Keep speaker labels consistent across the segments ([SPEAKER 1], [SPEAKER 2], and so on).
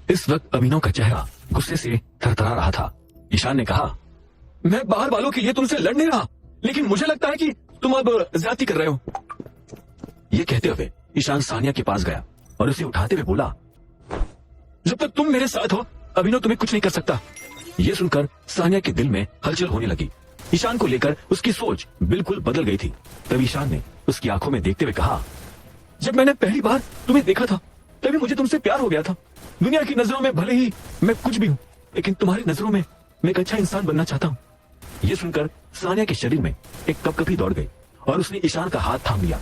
[SPEAKER 1] इस वक्त अभिनव का चेहरा गुस्से से थरथरा रहा था। ईशान ने कहा, मैं बाहर वालों के लिए तुमसे लड़ नहीं रहा, लेकिन मुझे लगता है कि तुम अब ज्यादती कर रहे हो। ये कहते हुए ईशान सानिया के पास गया और उसे उठाते हुए बोला, जब तक तुम मेरे साथ हो अभिनव तुम्हें कुछ नहीं कर सकता। ये सुनकर सानिया के दिल में हलचल होने लगी। ईशान को लेकर उसकी सोच बिल्कुल बदल गई थी। तब ईशान ने उसकी आंखों में देखते हुए कहा, जब मैंने पहली बार तुम्हें देखा था तभी मुझे तुमसे प्यार हो गया था। दुनिया की नजरों में भले ही मैं कुछ भी हूँ, लेकिन तुम्हारी नजरों में मैं एक अच्छा इंसान बनना चाहता हूँ। ये सुनकर सानिया के शरीर में एक कपकपी दौड़ गई और उसने ईशान का हाथ थाम लिया।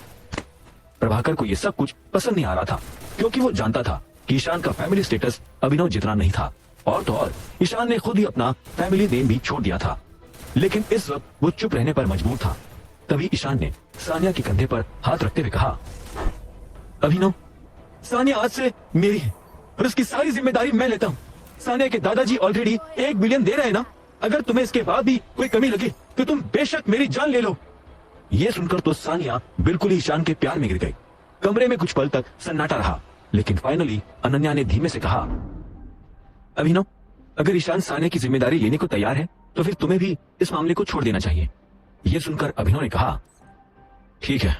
[SPEAKER 1] प्रभाकर को यह सब कुछ पसंद नहीं आ रहा था, क्योंकि वो जानता था कि ईशान का फैमिली स्टेटस अभिनव जितना नहीं था, और तो और ईशान ने खुद ही अपना फैमिली नेम भी छोड़ दिया था। लेकिन इस वक्त वो चुप रहने पर मजबूर था। तभी ईशान ने सानिया के कंधे पर हाथ रखते हुए कहा, अभिनव, सानिया आज से मेरी है और उसकी सारी जिम्मेदारी मैं लेता हूँ। सानिया के दादाजी ऑलरेडी 1 बिलियन दे रहे हैं ना। अगर तुम्हें इसके बाद भी कोई कमी लगे तो तुम बेशक मेरी जान ले लो। ये सुनकर तो सानिया बिल्कुल ही ईशान के प्यार में गिर गई। कमरे में कुछ पल तक सन्नाटा रहा, लेकिन फाइनली अनन्या ने धीमे से कहा, अभिनव, अगर ईशान सानिया की जिम्मेदारी लेने को तैयार है तो फिर तुम्हें भी इस मामले को छोड़ देना चाहिए। ये सुनकर अभिनव ने कहा, ठीक है।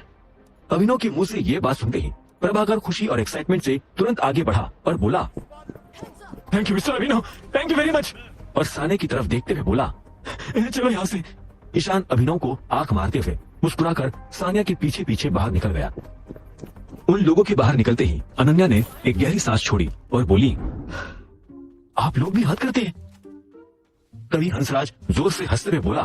[SPEAKER 1] अभिनव के मुंह से ये बात सुनते ही प्रभाकर खुशी और एक्साइटमेंट से तुरंत आगे बढ़ा और बोला, thank you mister Abhinav, thank you very much. और सानिया की तरफ देखते हुए बोला, चलो यहाँ से। ईशान अभिनव को आंख मारते हुए मुस्कुराकर सानिया के पीछे पीछे बाहर निकल गया। उन लोगों के बाहर निकलते ही अनन्या ने एक गहरी सांस छोड़ी और बोली, आप लोग भी हद करते हैं। तभी हंसराज जोर से हंसते हुए बोला,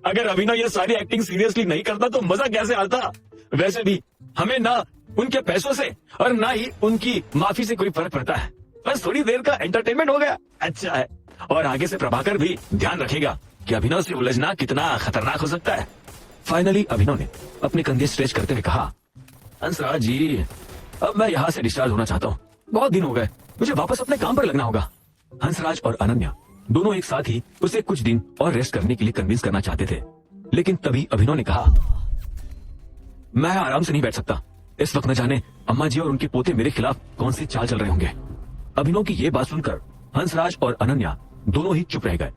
[SPEAKER 1] अगर अभिनव ये सारी एक्टिंग सीरियसली नहीं करता तो मजा कैसे आता। वैसे भी हमें ना उनके पैसों से और ना ही उनकी माफी से कोई फर्क पड़ता है। बस थोड़ी देर का एंटरटेनमेंट हो गया, अच्छा है। और आगे से प्रभाकर भी ध्यान रखेगा कि अभिनव से उलझना कितना खतरनाक हो सकता है। फाइनली अभिनव ने अपने कंधे स्ट्रेच करते हुए कहा, हंसराज जी, अब मैं यहाँ से डिस्चार्ज होना चाहता हूँ। बहुत दिन हो गए, मुझे वापस अपने काम पर लगना होगा। हंसराज और अनन्या दोनों एक साथ ही उसे कुछ दिन और रेस्ट करने के लिए कन्विंस करना चाहते थे, लेकिन तभी अभिनव ने कहा, मैं आराम से नहीं बैठ सकता। इस वक्त न जाने अम्मा जी और उनके पोते मेरे खिलाफ कौन सी चाल चल रहे होंगे। अभिनव की ये बात सुनकर हंसराज और अनन्या दोनों ही चुप रह गए।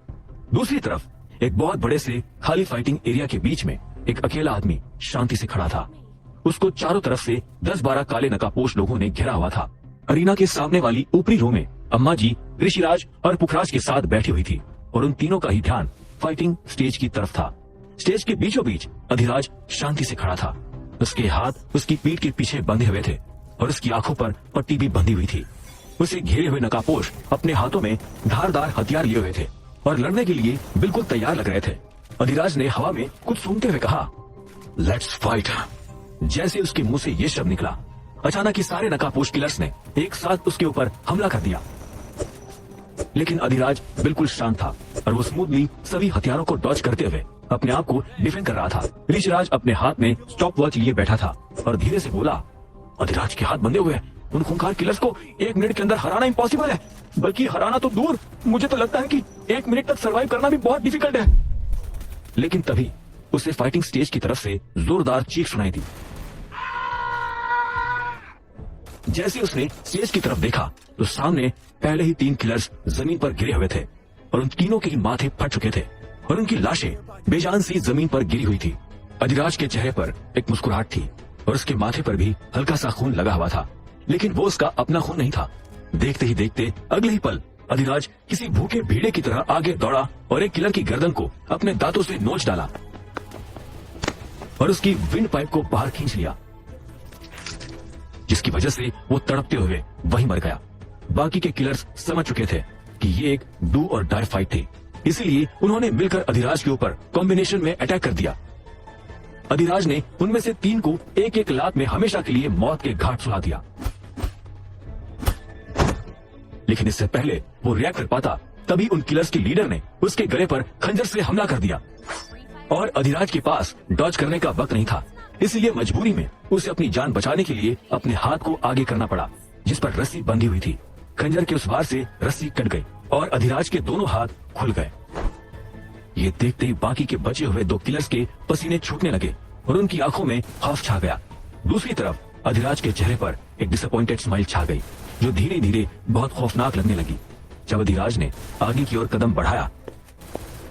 [SPEAKER 1] दूसरी तरफ एक बहुत बड़े से खाली फाइटिंग एरिया के बीच में एक अकेला आदमी शांति से खड़ा था। उसको चारों तरफ से 10-12 काले नकाबपोश लोगों ने घेरा हुआ था। अरीना के सामने वाली ऊपरी रो में अम्मा जी, ऋषिराज और पुखराज के साथ बैठी हुई थी और उन तीनों का ही ध्यान फाइटिंग स्टेज की तरफ था। स्टेज के बीचों बीच अधिराज शांति से खड़ा था। उसके हाथ उसकी पीठ के पीछे बंधे हुए थे और उसकी आंखों पर पट्टी भी बंधी हुई थी। उसे घेरे हुए नकाबपोश अपने हाथों में धारदार हथियार लिए हुए थे और लड़ने के लिए बिल्कुल तैयार लग रहे थे। अधिराज ने हवा में कुछ सूंघते हुए कहा, लेट्स फाइट। जैसे उसके मुंह से ये शब्द निकला, अचानक ही सारे नकाबपोश किलर्स ने एक साथ उसके ऊपर हमला कर दिया। लेकिन अधिराज बिल्कुल शांत था और वो स्मूथली सभी हथियारों को डॉज करते हुए अपने आप को डिफेंड कर रहा था। ऋषिराज अपने हाथ में स्टॉप वॉच लिए बैठा था और धीरे से बोला, अधिराज के हाथ बंधे हुए हैं। उन खूंखार किलर्स को 1 मिनट के अंदर हराना इम्पॉसिबल है, बल्कि हराना तो दूर, मुझे तो लगता है कि 1 मिनट तक सर्वाइव करना भी बहुत डिफिकल्ट है। लेकिन तभी उसे फाइटिंग स्टेज की तरफ से जोरदार चीख सुनाई दी। जैसे उसने स्टेज की तरफ देखा तो सामने पहले ही 3 किलर्स जमीन पर गिरे हुए थे और उन तीनों के ही माथे फट चुके थे और उनकी लाशें बेजान सी जमीन पर गिरी हुई थी। अधिराज के चेहरे पर एक मुस्कुराहट थी और उसके माथे पर भी हल्का सा खून लगा हुआ था, लेकिन वो उसका अपना खून नहीं था। देखते ही देखते अगले ही पल अधिराज किसी भूखे भेड़े की तरह आगे दौड़ा और एक किलर की गर्दन को अपने दांतों से नोच डाला और उसकी विंड पाइप को बाहर खींच लिया, जिसकी वजह से वो तड़पते हुए वहीं मर गया। बाकी के किलर्स समझ चुके थे कि ये एक डू और डाई फाइट थी, इसीलिए उन्होंने मिलकर अधिराज के ऊपर कॉम्बिनेशन में अटैक कर दिया। अधिराज ने उनमें से 3 को एक लात में हमेशा के लिए मौत के घाट सुला दिया। लेकिन इससे पहले वो रिएक्ट कर पाता, तभी उन किलर्स के लीडर ने उसके गले पर खंजर से हमला कर दिया और अधिराज के पास डॉज करने का वक्त नहीं था, इसलिए मजबूरी में उसे अपनी जान बचाने के लिए अपने हाथ को आगे करना पड़ा, जिस पर रस्सी बंधी हुई थी। खंजर के उस वार से रस्सी कट गई और अधिराज के दोनों हाथ खुल गए। ये देखते ही बाकी के बचे हुए 2 किलर्स के पसीने छूटने लगे और उनकी आंखों में खौफ छा गया। दूसरी तरफ अधिराज के चेहरे पर एक डिसअपॉइंटेड स्माइल छा गई, जो धीरे धीरे बहुत खौफनाक लगने लगी। जब अधिराज ने आगे की ओर कदम बढ़ाया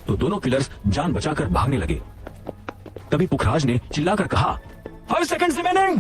[SPEAKER 1] तो दोनों किलर्स जान बचाकर भागने लगे। तभी पुखराज ने चिल्लाकर कहा, 5 सेकंड्स रिमेनिंग।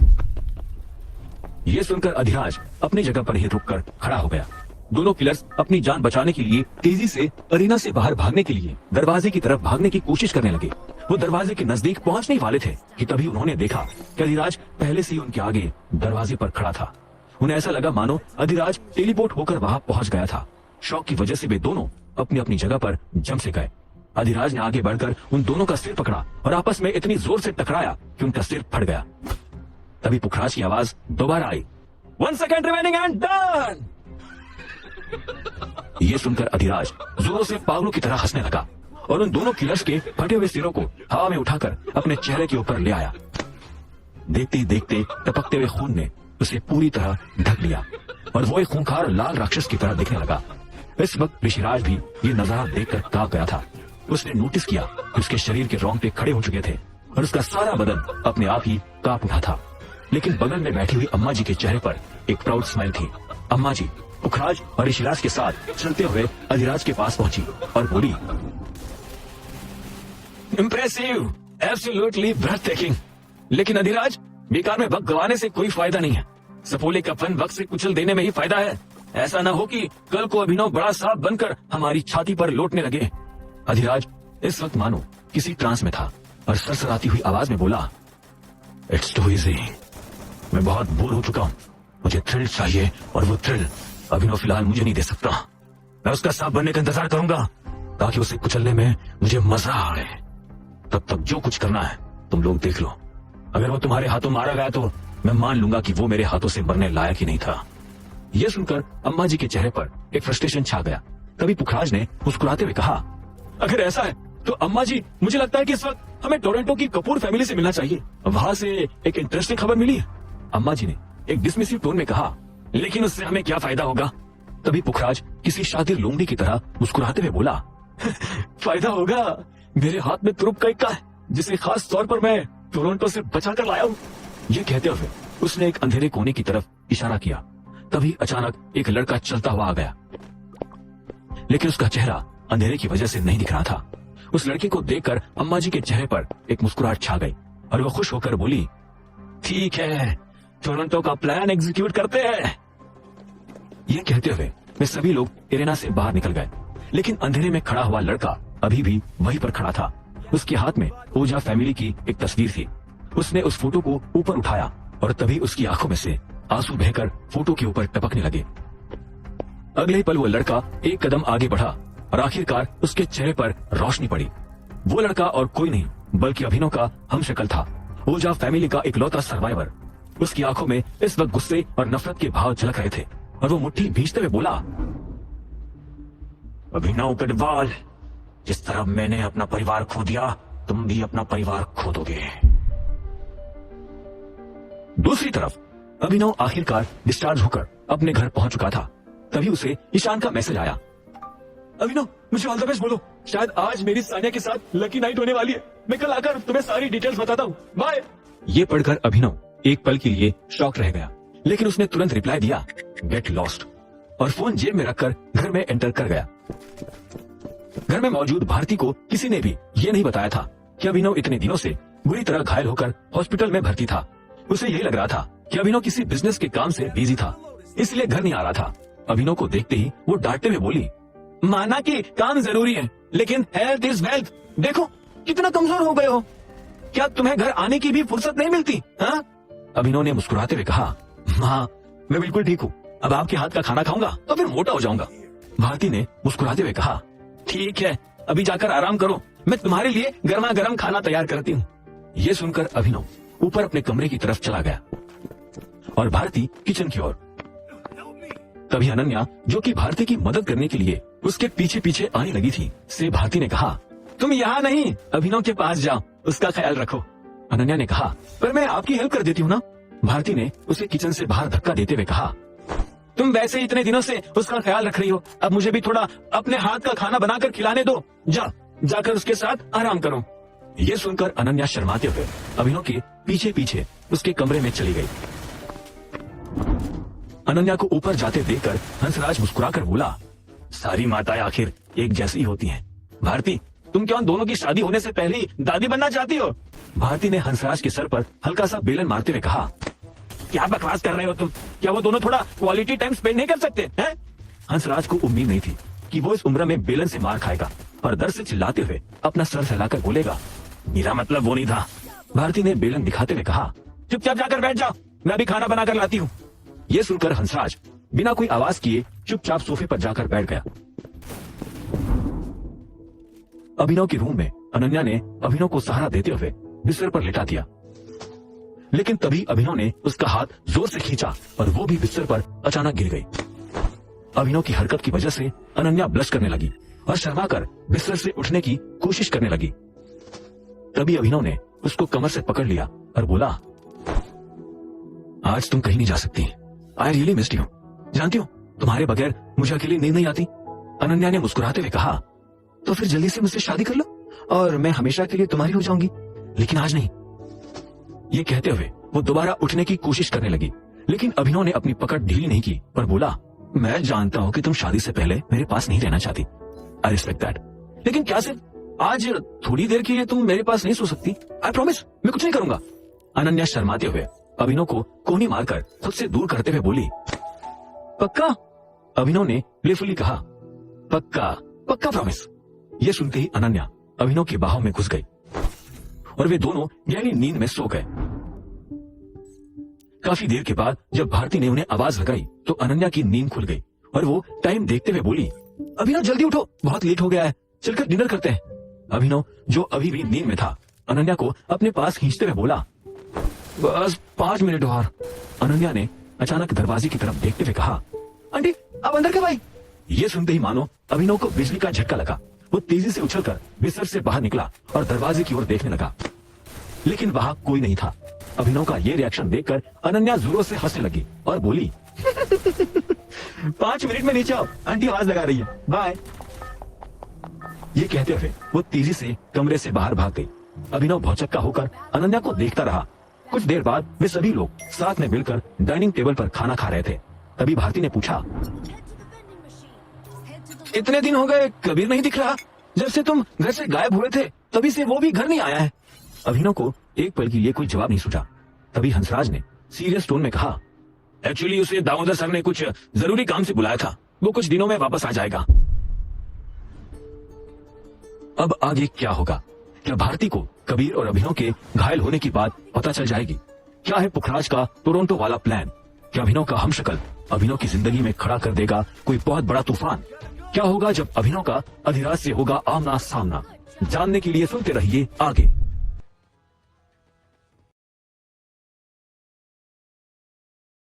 [SPEAKER 1] यह सुनकर अधिराज अपनी जगह पर ही रुककर खड़ा हो गया। दोनों किलर्स अपनी जान बचाने के लिए तेजी से अरीना से बाहर भागने के लिए दरवाजे की तरफ भागने की कोशिश करने लगे। वो दरवाजे के नजदीक पहुंचने ही वाले थे कि तभी उन्होंने देखा कि अधिराज पहले से ही उनके आगे दरवाजे पर खड़ा था। उन्हें ऐसा लगा मानो अधिराज टेलीपोर्ट होकर वहां पहुंच गया था। शौक की वजह से वे दोनों अपनी अपनी जगह पर जम से गए। अधिराज ने आगे बढ़कर उन दोनों का सिर पकड़ा और आपस में इतनी जोर से टकराया कि उनका सिर फट गया। तभी पुखराज की आवाज दोबारा आई, 1 सेकंड रिमेनिंग एंड डन। ये सुनकर अधिराज जोरों से पागलों की तरह हंसने लगा और उन दोनों किलर्स के फटे हुए सिरों को हवा में उठाकर अपने चेहरे के ऊपर ले आया। देखते ही देखते टपकते हुए खून ने उसे पूरी तरह ढक लिया और वो एक खूंखार लाल राक्षस की तरह दिखने लगा। इस वक्त ऋषिराज भी ये नजारा देखकर कांप गया था। उसने नोटिस किया कि उसके शरीर के रोंगटे खड़े हो चुके थे और उसका सारा बदन अपने आप ही कांप उठा था। लेकिन बगल में बैठी हुई अम्मा जी के चेहरे पर एक प्राउड स्माइल थी। अम्मा जी पुखराज और ऋषिराज के साथ चलते हुए अधिराज के पास पहुंची और बोली, इम्प्रेसिव, एब्सोल्युटली ब्रेथटेकिंग। लेकिन अधिराज, बेकार में वक्त गंवाने से कोई फायदा नहीं है। सपोले का फन वक्त से कुचल देने में ही फायदा है। ऐसा न हो कि कल को अभिनव बड़ा सांप बनकर हमारी छाती पर लौटने लगे। अधिराज इस वक्त मानो किसी ट्रांस में था और सरसराती हुई आवाज में बोला, इट्स टू इजी। मैं बहुत बोर हो चुका हूँ। मुझे थ्रिल चाहिए और वो थ्रिल अभिनव फिलहाल मुझे नहीं दे सकता। मैं उसका सांप बनने का इंतजार करूंगा ताकि उसे कुचलने में मुझे मजा आए। तब तक जो कुछ करना है तुम लोग देख लो। अगर वो तुम्हारे हाथों मारा गया तो मैं मान लूंगा कि वो मेरे हाथों से मरने लायक ही नहीं था। यह सुनकर अम्मा जी के चेहरे पर एक फ्रस्ट्रेशन छा गया। तभी पुखराज ने मुस्कुराते हुए कहा, अगर ऐसा है तो अम्मा जी, मुझे लगता है कि इस वक्त हमें टोरंटो की कपूर फैमिली से मिलना चाहिए। वहां से एक इंटरेस्टिंग खबर मिली है। अम्मा जी ने एक डिसमिसिव टोन में कहा, लेकिन उससे हमें क्या फायदा होगा। तभी पुखराज किसी शातिर लोमड़ी की तरह मुस्कुराते हुए बोला, फायदा होगा। मेरे हाथ में तुरुप का इक्का है जिसे खास तौर पर मैं टोरंटो से बचाकर लाया हूँ। ये कहते हुए उसने एक अंधेरे कोने की तरफ इशारा किया। तभी अचानक एक लड़का चलता हुआ आ गया, लेकिन उसका चेहरा अंधेरे की वजह से नहीं दिख रहा था। उस लड़के को देखकर अम्मा जी के चेहरे पर एक मुस्कुराहट छा गई और वो खुश होकर बोली, ठीक है, टोरंटो का प्लान एग्जीक्यूट करते हैं। ये कहते हुए वे सभी लोग एरेना से बाहर निकल गए, लेकिन अंधेरे में खड़ा हुआ लड़का अभी भी वहीं पर खड़ा था। उसके हाथ में ओझा फैमिली की एक तस्वीर थी। उसने उस फोटो को ऊपर उठाया और तभी उसकी आंखों में से आंसू बहकर फोटो के ऊपर टपकने लगे। अगले ही पल वो लड़का एक कदम आगे बढ़ा और आखिरकार उसके चेहरे पर रोशनी पड़ी। वो लड़का और कोई नहीं बल्कि अभिनव का हमशक्ल था, ओझा फैमिली का इकलौता सर्वाइवर। उसकी आंखों में इस वक्त गुस्से और नफरत के भाव झलक रहे थे और वो मुट्ठी भींचते हुए बोला, अभिनव गढ़वाल, जिस तरह मैंने अपना परिवार खो दिया, तुम भी अपना परिवार खो दोगे। दूसरी तरफ अभिनव आखिरकार डिस्चार्ज होकर अपने घर पहुंच चुका था। तभी उसे ईशान का मैसेज आया, अभिनव, मुझे ऑल द बेस्ट बोलो। शायद आज मेरी सानिया के साथ लकी नाइट होने वाली है। मैं कल आकर तुम्हें सारी डिटेल्स बताता हूँ। बाय। ये पढ़कर अभिनव एक पल के लिए शॉक रह गया, लेकिन उसने तुरंत रिप्लाई दिया, गेट लॉस्ट, और फोन जेब में रखकर घर में एंटर कर गया। घर में मौजूद भारती को किसी ने भी ये नहीं बताया था कि अभिनव इतने दिनों से बुरी तरह घायल होकर हॉस्पिटल में भर्ती था। उसे यही लग रहा था कि अभिनव किसी बिजनेस के काम से बिजी था, इसलिए घर नहीं आ रहा था। अभिनव को देखते ही वो डांटते हुए बोली, माना कि काम जरूरी है, लेकिन हेल्थ इज वेल्थ। देखो कितना कमजोर हो गए हो। क्या तुम्हें घर आने की भी फुर्सत नहीं मिलती? हाँ? अभिनव ने मुस्कुराते हुए कहा, हाँ, मैं बिल्कुल ठीक हूँ। अब आपके हाथ का खाना खाऊंगा तो फिर मोटा हो जाऊंगा। भारती ने मुस्कुराते हुए कहा, ठीक है, अभी जाकर आराम करो, मैं तुम्हारे लिए गर्मा गर्म खाना तैयार करती हूँ। ये सुनकर अभिनव ऊपर अपने कमरे की तरफ चला गया और भारती किचन की ओर। तभी अनन्या, जो कि भारती की मदद करने के लिए उसके पीछे पीछे आने लगी थी, से भारती ने कहा, तुम यहाँ नहीं, अभिनव के पास जाओ, उसका ख्याल रखो। अनन्या ने कहा, पर मैं आपकी हेल्प कर देती हूँ ना। भारती ने उसे किचन से बाहर धक्का देते हुए कहा, तुम वैसे इतने दिनों से उसका ख्याल रख रही हो, अब मुझे भी थोड़ा अपने हाथ का खाना बनाकर खिलाने दो। जाकर उसके साथ आराम करो। ये सुनकर अनन्या शर्माते हुए अभिनव के पीछे पीछे उसके कमरे में चली गई। अनन्या को ऊपर जाते देखकर हंसराज मुस्कुराकर बोला, सारी माताएं आखिर एक जैसी होती हैं। भारती, तुम क्या उन दोनों की शादी होने से पहले ही दादी बनना चाहती हो? भारती ने हंसराज के सर पर हल्का सा बेलन मारते हुए कहा, क्या बकवास कर रहे हो तुम? क्या वो दोनों थोड़ा क्वालिटी टाइम स्पेंड नहीं कर सकते हैं? हंसराज को उम्मीद नहीं थी कि वो इस उम्र में बेलन से मार खाएगा और डर से चिल्लाते हुए अपना सर सहलाकर बोलेगा, मेरा मतलब वो नहीं था। भारती ने बेलन दिखाते हुए कहा, चुपचाप जाकर बैठ जाओ, मैं अभी खाना बनाकर लाती हूँ। ये सुनकर हंसराज बिना कोई आवाज किए चुपचाप सोफे पर जाकर बैठ गया। अभिनव के रूम में अनन्या ने अभिनव को सहारा देते हुए बिस्तर पर लिटा दिया, लेकिन तभी अभिनव ने उसका हाथ जोर से खींचा और वो भी बिस्तर पर अचानक गिर गई। अभिनव की हरकत की वजह से अनन्या ब्लश करने लगी और शर्माकर बिस्तर से उठने की कोशिश करने लगी। तभी अभिनव ने उसको कमर से पकड़ लिया और बोला, आज तुम कहीं नहीं जा सकती। I really missed you. जानती हो, तुम्हारे बगैर मुझे अकेली नींद नहीं आती। अनन्या ने मुस्कुराते हुए कहा, तो फिर जल्दी से मुझसे शादी कर लो और मैं हमेशा के लिए तुम्हारी हो जाऊंगी, लेकिन आज नहीं। ये कहते हुए वो दोबारा उठने की कोशिश करने लगी, लेकिन अभिनव ने अपनी पकड़ ढीली नहीं की और बोला, मैं जानता हूँ कि तुम शादी से पहले मेरे पास नहीं रहना चाहती। आई रिस्पेक्ट दैट, लेकिन क्या सिर्फ आज थोड़ी देर के लिए तुम मेरे पास नहीं सो सकती? आई प्रॉमिस, मैं कुछ नहीं करूंगा। अनन्या शर्माते हुए अभिनव को कोहनी मारकर खुद से दूर करते हुए बोली, पक्का? अभिनव ने प्लेफुली कहा, पक्का पक्का प्रॉमिस। ये सुनते ही अनन्या अभिनव के बाहों में घुस गई और वे दोनों गहरी नींद में सो गए। काफी देर के बाद जब भारती ने उन्हें आवाज लगाई तो अनन्या की नींद खुल गई और वो टाइम देखते हुए बोली, अभिनव जल्दी उठो, बहुत लेट हो गया है, चलकर डिनर करते हैं। अभिनव जो अभी भी नींद में था अनन्या को अपने पास खींचते हुए बोला, बस 5 मिनट और। अनन्या ने अचानक दरवाजे की तरफ देखते हुए कहा, आंटी आप अंदर कब आई? ये सुनते ही मानो अभिनव को बिजली का झटका लगा। वो तेजी से उछलकर बिस्तर से बाहर निकला और दरवाजे की ओर देखने लगा, लेकिन वहां कोई नहीं था। अभिनव का ये रिएक्शन देखकर अनन्या जोरों से हंसने लगी और बोली, 5 मिनट में नीचे आओ, आंटी आवाज लगा रही है, बाय। ये कहते हुए वो तेजी से कमरे से बाहर भाग गई। अभिनव भौचक्का होकर अनन्या को देखता रहा। कुछ देर बाद वे सभी लोग साथ में मिलकर डाइनिंग टेबल पर खाना खा रहे थे। तभी भारती ने पूछा, इतने दिन हो गए कबीर नहीं दिख रहा, जब से तुम घर से गायब हुए थे तभी से वो भी घर नहीं आया है। अभिनव को एक पल के लिए कोई जवाब नहीं सूझा। तभी हंसराज ने सीरियस टोन में कहा, एक्चुअली उसे दामोदर सर ने कुछ जरूरी काम से बुलाया था, वो कुछ दिनों में वापस आ जाएगा। अब आगे क्या होगा? क्या भारती को कबीर और अभिनव के घायल होने की बात पता चल जाएगी? क्या है पुखराज का टोरंटो वाला प्लान? क्या अभिनव का हमशक्ल अभिनव की जिंदगी में खड़ा कर देगा कोई बहुत बड़ा तूफान? क्या होगा जब अभिनव का अधिराज से होगा आमना सामना? जानने के लिए सुनते रहिए आगे।